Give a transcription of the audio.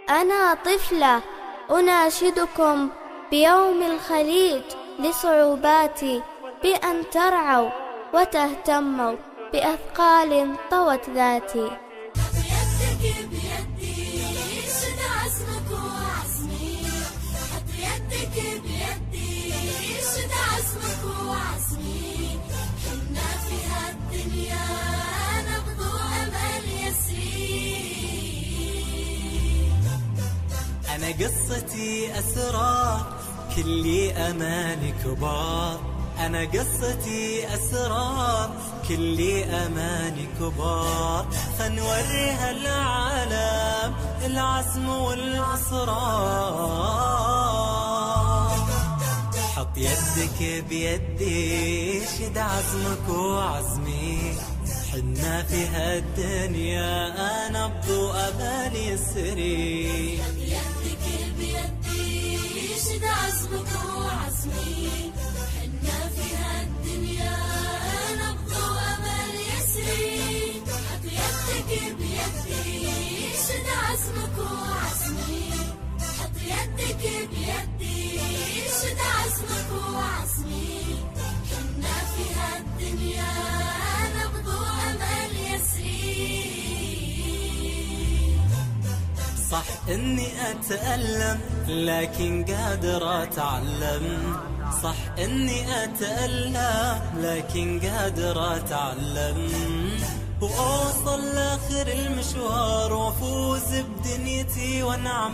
أنا طفلة أناشدكم بيوم الخليج لصعوباتي بأن ترعوا وتهتموا بأثقال طوت ذاتي. يدك بيدي شد عزمك وعزمي، حط يدك بيدي شد عزمك وعزمي، حنا في هالدنيا نبض أمل يسير. أنا قصتي أسرار كل أماني كبار، أنا قصتي أسرار كل أماني كبار، فنوريها العالم العزم والإصرار. حط يدك بيدي شد عزمك وعزمي، حنا في هالدنيا نبض أمل يسري. يدك بيدي شد عزمك وعزمي، حنا في هالدنيا نبض أمل يسري. حط يدك بيدي شد عزمك وعزمي، حط يدك بيدي شد عزمك وعزمي، حنا في هالدنيا نبض أمل يسري. صح إني أتألم لكن قادر أتعلم، صح إني أتألم لكن قادر أتعلم، وأوصل لآخر المشوار وأفوز بدنيتي وأنعم.